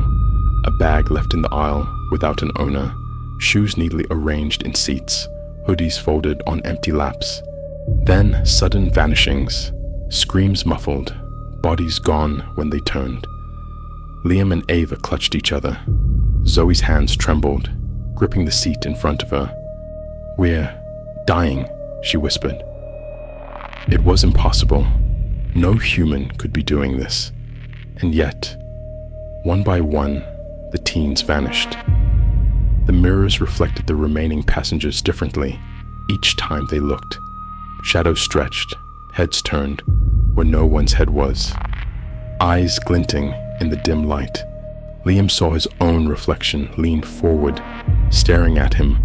[SPEAKER 1] a bag left in the aisle without an owner, shoes neatly arranged in seats, hoodies folded on empty laps. Then sudden vanishings, screams muffled, bodies gone when they turned. Liam and Ava clutched each other. Zoe's hands trembled, gripping the seat in front of her. "We're dying," she whispered. It was impossible. No human could be doing this. And yet, one by one, the teens vanished. The mirrors reflected the remaining passengers differently each time they looked. Shadows stretched, heads turned where no one's head was. Eyes glinting in the dim light. Liam saw his own reflection lean forward, staring at him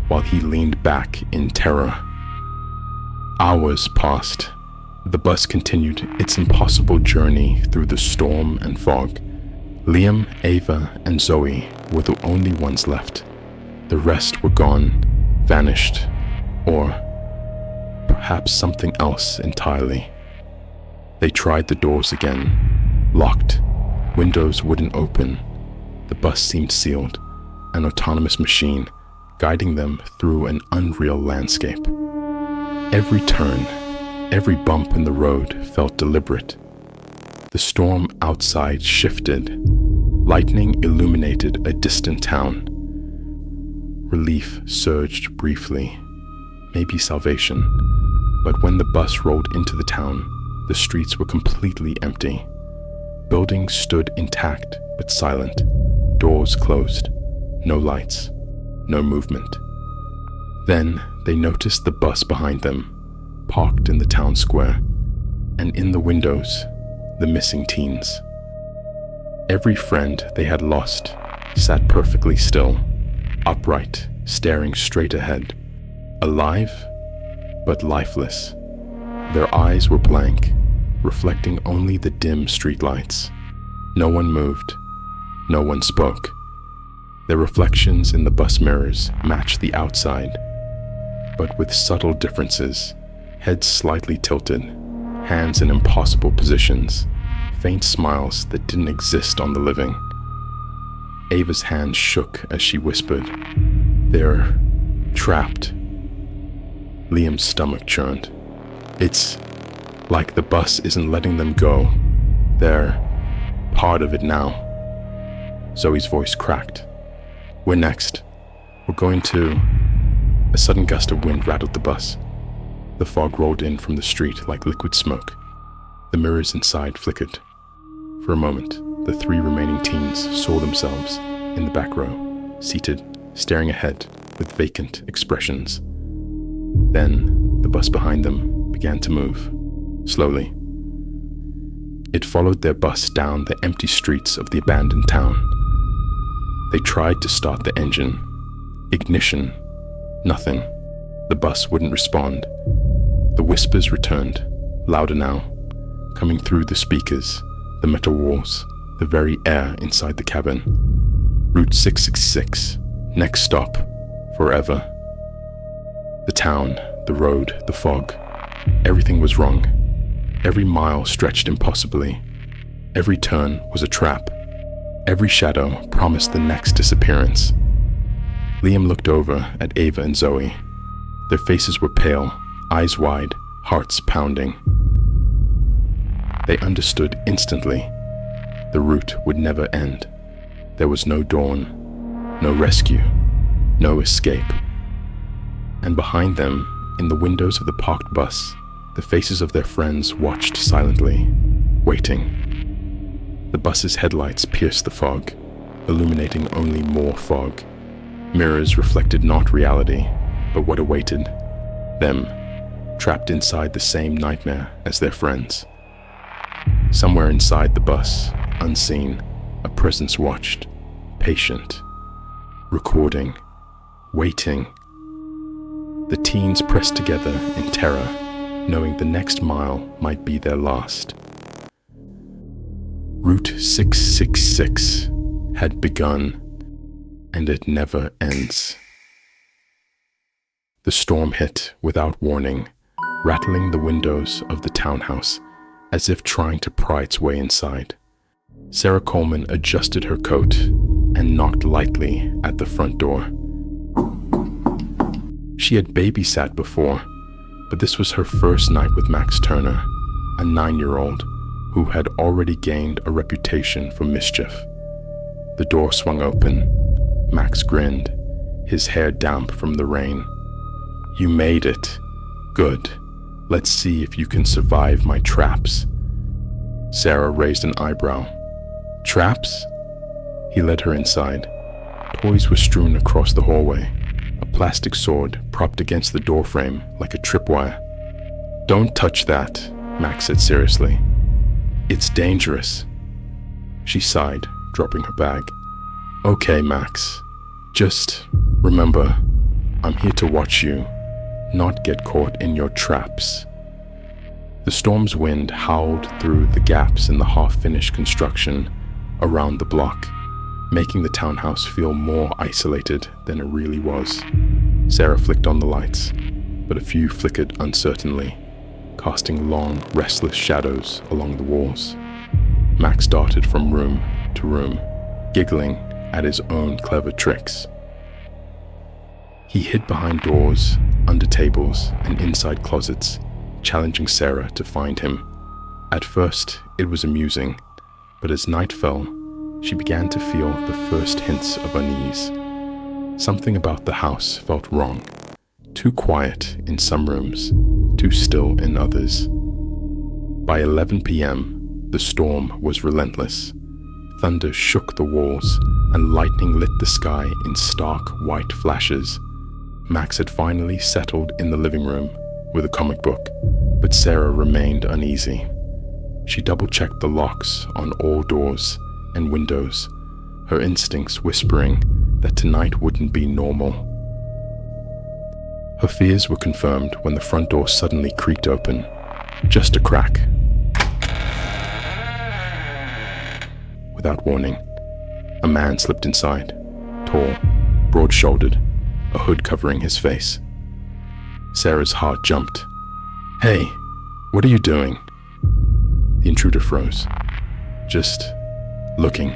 [SPEAKER 1] while he leaned back in terror. Hours passed. The bus continued its impossible journey through the storm and fog. Liam, Ava, and Zoe were the only ones left. The rest were gone, vanished, or perhaps something else entirely. They tried the doors again, locked. Windows wouldn't open. The bus seemed sealed, an autonomous machine guiding them through an unreal landscape. Every turn, every bump in the road felt deliberate. The storm outside shifted. Lightning illuminated a distant town. Relief surged briefly, maybe salvation. But when the bus rolled into the town, the streets were completely empty. Buildings stood intact but silent. Doors closed. No lights. No movement. Then they noticed the bus behind them, parked in the town square, and in the windows, the missing teens. Every friend they had lost sat perfectly still, upright, staring straight ahead, alive but lifeless. Their eyes were blank, reflecting only the dim streetlights. No one moved. No one spoke. Their reflections in the bus mirrors matched the outside, but with subtle differences. Heads slightly tilted, hands in impossible positions, faint smiles that didn't exist on the living. Ava's hand shook as she whispered, "They're trapped." Liam's stomach churned. It's like the bus isn't letting them go. They're part of it now. Zoe's voice cracked. "We're next. We're going to..." A sudden gust of wind rattled the bus. The fog rolled in from the street like liquid smoke. The mirrors inside flickered. For a moment, the three remaining teens saw themselves in the back row, seated, staring ahead with vacant expressions. Then, the bus behind them began to move, slowly. It followed their bus down the empty streets of the abandoned town. They tried to start the engine. Ignition. Nothing. The bus wouldn't respond. The whispers returned, louder now, coming through the speakers, the metal walls, the very air inside the cabin. Route 666, next stop, forever. The town, the road, the fog, everything was wrong. Every mile stretched impossibly. Every turn was a trap. Every shadow promised the next disappearance. Liam looked over at Ava and Zoe. Their faces were pale, eyes wide, hearts pounding. They understood instantly. The route would never end. There was no dawn, no rescue, no escape. And behind them, in the windows of the parked bus, the faces of their friends watched silently, waiting. The bus's headlights pierced the fog, illuminating only more fog. Mirrors reflected not reality, but what awaited them, trapped inside the same nightmare as their friends. Somewhere inside the bus, unseen, a presence watched, patient, recording, waiting. The teens pressed together in terror, knowing the next mile might be their last. Route 666 had begun, and it never ends. The storm hit without warning, rattling the windows of the townhouse as if trying to pry its way inside. Sarah Coleman adjusted her coat and knocked lightly at the front door. She had babysat before, but this was her first night with Max Turner, a 9-year-old who had already gained a reputation for mischief. The door swung open. Max grinned, his hair damp from the rain. "You made it. Good. Let's see if you can survive my traps." Sarah raised an eyebrow. "Traps?" He led her inside. Toys were strewn across the hallway, a plastic sword propped against the doorframe like a tripwire. "Don't touch that," Max said seriously. "It's dangerous." She sighed, dropping her bag. "Okay, Max. Just remember, I'm here to watch you, not get caught in your traps." The storm's wind howled through the gaps in the half-finished construction around the block, making the townhouse feel more isolated than it really was. Sarah flicked on the lights, but a few flickered uncertainly, casting long, restless shadows along the walls. Max darted from room to room, giggling at his own clever tricks. He hid behind doors, under tables, and inside closets, challenging Sarah to find him. At first, it was amusing, but as night fell, she began to feel the first hints of unease. Something about the house felt wrong. Too quiet in some rooms, too still in others. By 11 p.m., the storm was relentless. Thunder shook the walls, and lightning lit the sky in stark white flashes. Max had finally settled in the living room with a comic book, but Sarah remained uneasy. She double-checked the locks on all doors and windows, her instincts whispering that tonight wouldn't be normal. Her fears were confirmed when the front door suddenly creaked open, just a crack. Without warning, a man slipped inside, tall, broad-shouldered, a hood covering his face. Sarah's heart jumped. "Hey, what are you doing?" The intruder froze. "Just looking,"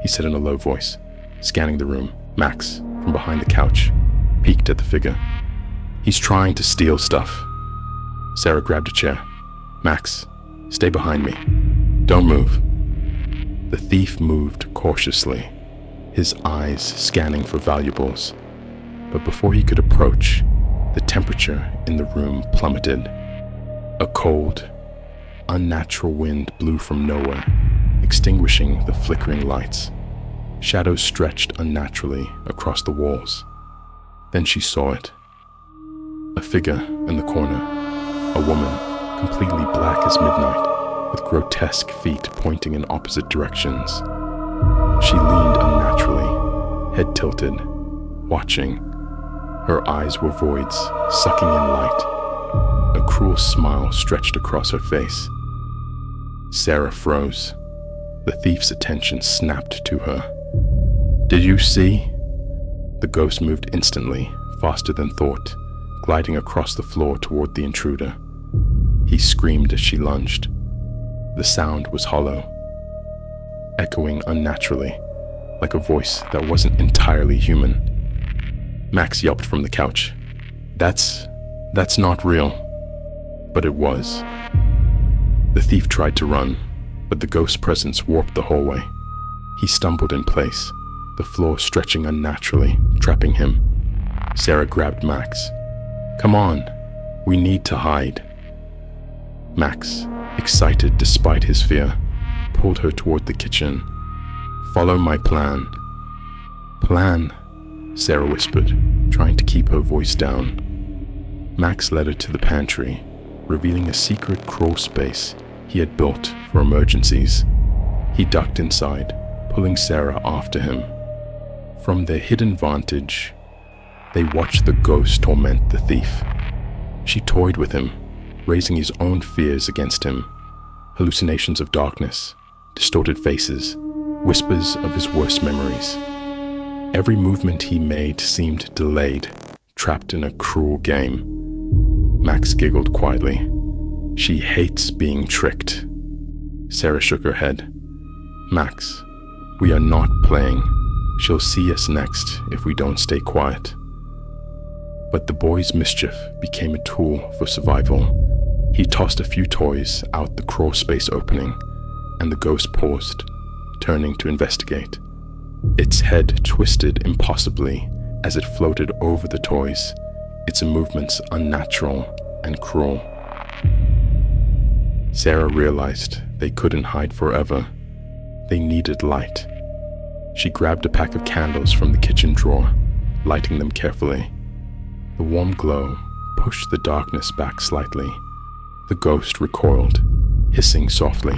[SPEAKER 1] he said in a low voice, scanning the room. Max, from behind the couch, peeked at the figure. "He's trying to steal stuff." Sarah grabbed a chair. "Max, stay behind me. Don't move." The thief moved cautiously, his eyes scanning for valuables. But before he could approach, the temperature in the room plummeted. A cold, unnatural wind blew from nowhere, extinguishing the flickering lights. Shadows stretched unnaturally across the walls. Then she saw it. A figure in the corner, a woman, completely black as midnight, with grotesque feet pointing in opposite directions. She leaned unnaturally, head tilted, watching. Her eyes were voids, sucking in light. A cruel smile stretched across her face. Sarah froze. The thief's attention snapped to her. "Did you see?" The ghost moved instantly, faster than thought, gliding across the floor toward the intruder. He screamed as she lunged. The sound was hollow, echoing unnaturally, like a voice that wasn't entirely human. Max yelped from the couch. That's not real." But it was. The thief tried to run, but the ghost's presence warped the hallway. He stumbled in place, the floor stretching unnaturally, trapping him. Sarah grabbed Max. "Come on, we need to hide." Max, excited despite his fear, pulled her toward the kitchen. "Follow my plan." "Plan?" Sarah whispered, trying to keep her voice down. Max led her to the pantry, revealing a secret crawl space he had built for emergencies. He ducked inside, pulling Sarah after him. From their hidden vantage, they watched the ghost torment the thief. She toyed with him, raising his own fears against him. Hallucinations of darkness, distorted faces, whispers of his worst memories. Every movement he made seemed delayed, trapped in a cruel game. Max giggled quietly. She hates being tricked. Sarah shook her head. Max, we are not playing. She'll see us next if we don't stay quiet. But the boy's mischief became a tool for survival. He tossed a few toys out the crawl space opening, and the ghost paused, turning to investigate. Its head twisted impossibly as it floated over the toys, its movements unnatural and cruel. Sarah realized they couldn't hide forever. They needed light. She grabbed a pack of candles from the kitchen drawer, lighting them carefully. The warm glow pushed the darkness back slightly. The ghost recoiled, hissing softly.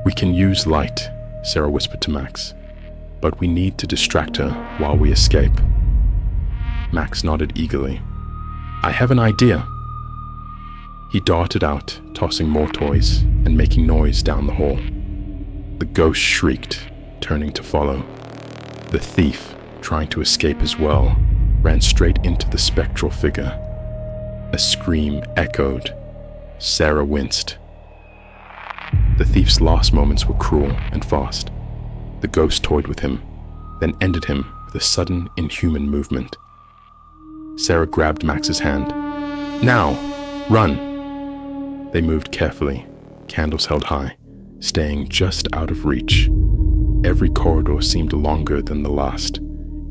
[SPEAKER 1] "We can use light," Sarah whispered to Max, "but we need to distract her while we escape." Max nodded eagerly. "I have an idea." He darted out, tossing more toys and making noise down the hall. The ghost shrieked, turning to follow. The thief, trying to escape as well, ran straight into the spectral figure. A scream echoed. Sarah winced. The thief's last moments were cruel and fast. The ghost toyed with him, then ended him with a sudden, inhuman movement. Sarah grabbed Max's hand. "Now! Run!" They moved carefully, candles held high, staying just out of reach. Every corridor seemed longer than the last,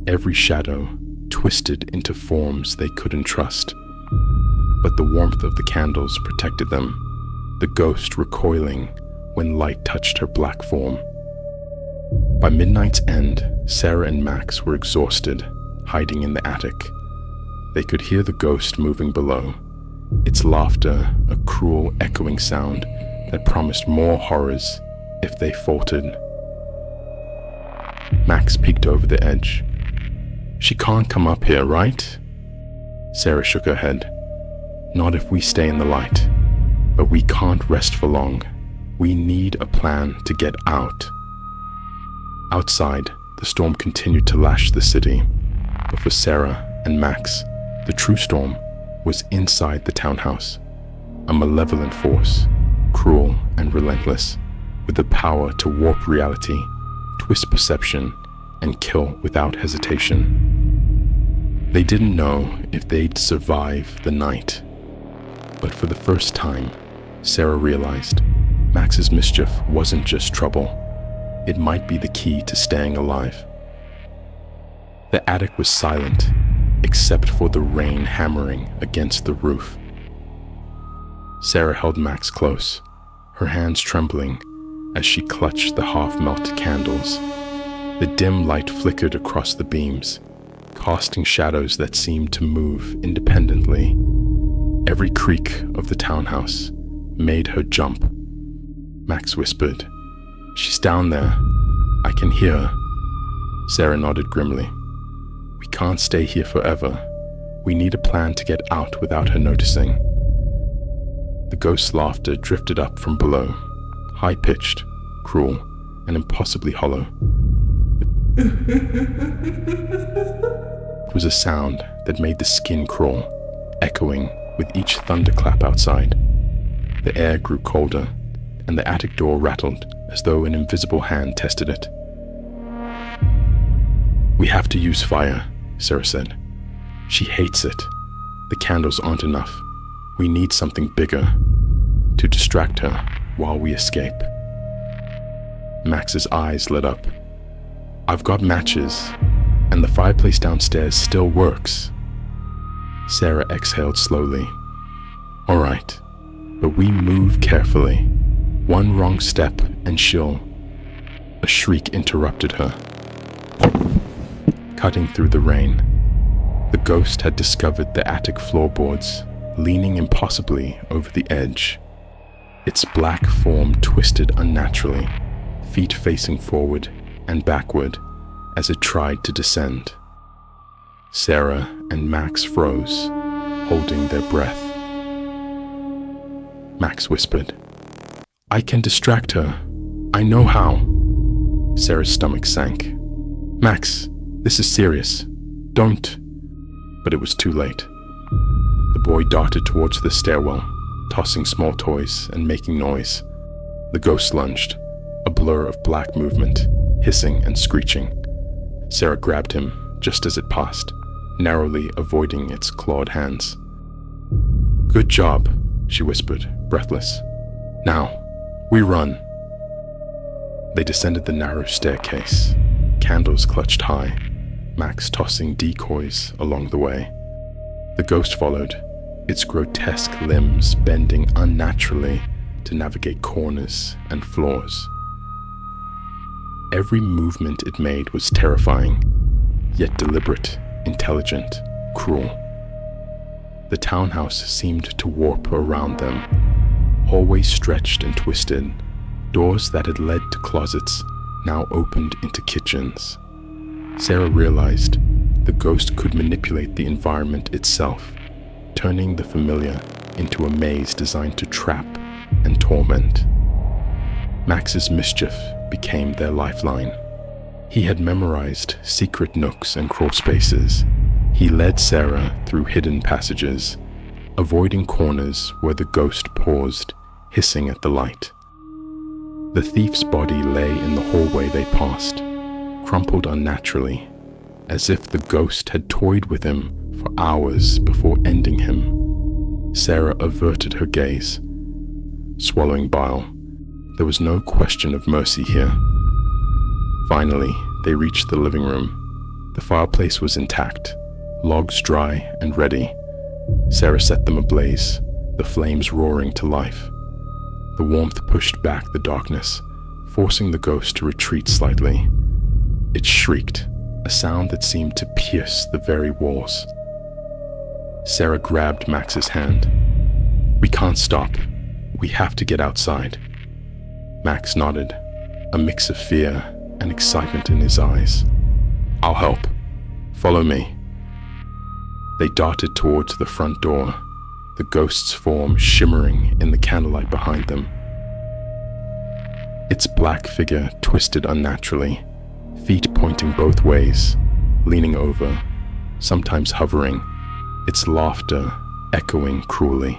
[SPEAKER 1] every shadow twisted into forms they couldn't trust. But the warmth of the candles protected them, the ghost recoiling when light touched her black form. By midnight's end, Sarah and Max were exhausted, hiding in the attic. They could hear the ghost moving below, its laughter a cruel echoing sound that promised more horrors if they faltered. Max peeked over the edge. "She can't come up here, right?" Sarah shook her head. "Not if we stay in the light. But we can't rest for long. We need a plan to get out." Outside, the storm continued to lash the city. But for Sarah and Max, the true storm was inside the townhouse. A malevolent force, cruel and relentless, with the power to warp reality, twist perception, and kill without hesitation. They didn't know if they'd survive the night. But for the first time, Sarah realized Max's mischief wasn't just trouble. It might be the key to staying alive. The attic was silent, except for the rain hammering against the roof. Sarah held Max close, her hands trembling as she clutched the half-melted candles. The dim light flickered across the beams, casting shadows that seemed to move independently. Every creak of the townhouse made her jump. Max whispered, "She's down there. I can hear her." Sarah nodded grimly. "We can't stay here forever. We need a plan to get out without her noticing." The ghost's laughter drifted up from below, high-pitched, cruel, and impossibly hollow. It was a sound that made the skin crawl, echoing with each thunderclap outside. The air grew colder, and the attic door rattled as though an invisible hand tested it. "We have to use fire," Sarah said. "She hates it. The candles aren't enough. We need something bigger to distract her while we escape." Max's eyes lit up. "I've got matches, and the fireplace downstairs still works." Sarah exhaled slowly. "All right, but we move carefully. One wrong step and she'll..." A shriek interrupted her. Cutting through the rain, the ghost had discovered the attic floorboards, leaning impossibly over the edge. Its black form twisted unnaturally, feet facing forward and backward as it tried to descend. Sarah and Max froze, holding their breath. Max whispered, "I can distract her. I know how." Sarah's stomach sank. "Max, this is serious. Don't." But it was too late. The boy darted towards the stairwell, tossing small toys and making noise. The ghost lunged, a blur of black movement, hissing and screeching. Sarah grabbed him just as it passed, narrowly avoiding its clawed hands. "Good job," she whispered, breathless. "Now, we run." They descended the narrow staircase, candles clutched high, Max tossing decoys along the way. The ghost followed, its grotesque limbs bending unnaturally to navigate corners and floors. Every movement it made was terrifying, yet deliberate, intelligent, cruel. The townhouse seemed to warp around them. Hallways stretched and twisted. Doors that had led to closets now opened into kitchens. Sarah realized the ghost could manipulate the environment itself, turning the familiar into a maze designed to trap and torment. Max's mischief became their lifeline. He had memorized secret nooks and crawl spaces. He led Sarah through hidden passages, avoiding corners where the ghost paused, hissing at the light. The thief's body lay in the hallway they passed, crumpled unnaturally, as if the ghost had toyed with him for hours before ending him. Sarah averted her gaze, swallowing bile. There was no question of mercy here. Finally, they reached the living room. The fireplace was intact, logs dry and ready. Sarah set them ablaze, the flames roaring to life. The warmth pushed back the darkness, forcing the ghost to retreat slightly. It shrieked, a sound that seemed to pierce the very walls. Sarah grabbed Max's hand. "We can't stop. We have to get outside." Max nodded, a mix of fear and excitement in his eyes. "I'll help. Follow me." They darted towards the front door, the ghost's form shimmering in the candlelight behind them. Its black figure twisted unnaturally, feet pointing both ways, leaning over, sometimes hovering, its laughter echoing cruelly.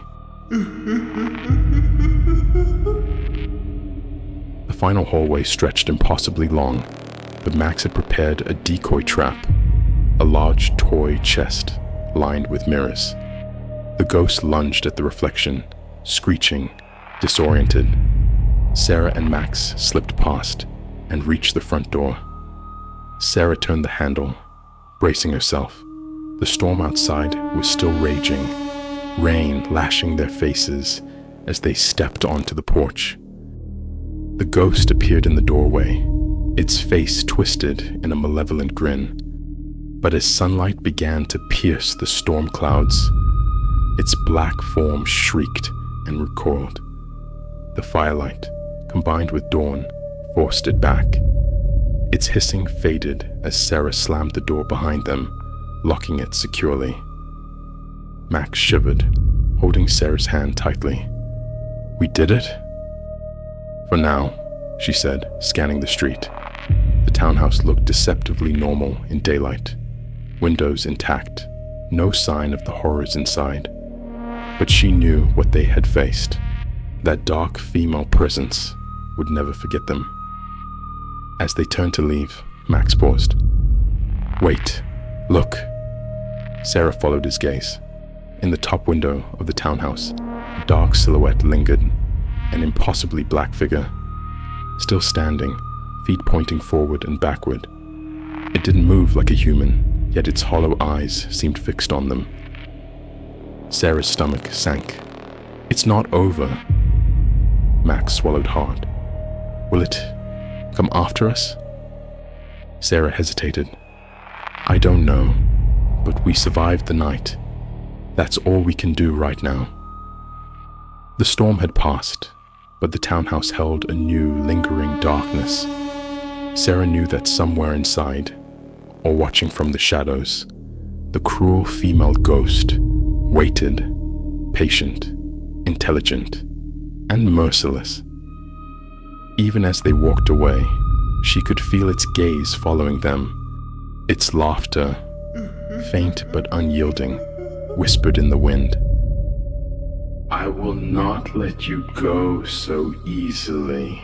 [SPEAKER 1] The final hallway stretched impossibly long, but Max had prepared a decoy trap, a large toy chest lined with mirrors. The ghost lunged at the reflection, screeching, disoriented. Sarah and Max slipped past and reached the front door. Sarah turned the handle, bracing herself. The storm outside was still raging, rain lashing their faces as they stepped onto the porch. The ghost appeared in the doorway, its face twisted in a malevolent grin. But as sunlight began to pierce the storm clouds, its black form shrieked and recoiled. The firelight, combined with dawn, forced it back. Its hissing faded as Sarah slammed the door behind them, locking it securely. Max shivered, holding Sarah's hand tightly. "We did it?" "For now," she said, scanning the street. The townhouse looked deceptively normal in daylight. Windows intact, no sign of the horrors inside. But she knew what they had faced. That dark female presence would never forget them. As they turned to leave, Max paused. "Wait, look." Sarah followed his gaze. In the top window of the townhouse, a dark silhouette lingered, an impossibly black figure. Still standing, feet pointing forward and backward. It didn't move like a human, yet its hollow eyes seemed fixed on them. Sarah's stomach sank. "It's not over." Max swallowed hard. "Will it come after us?" Sarah hesitated. "I don't know, but we survived the night. That's all we can do right now." The storm had passed, but the townhouse held a new, lingering darkness. Sarah knew that somewhere inside, or watching from the shadows, the cruel female ghost waited, patient, intelligent, and merciless. Even as they walked away, she could feel its gaze following them, its laughter, faint but unyielding, whispered in the wind. I will not let you go so easily.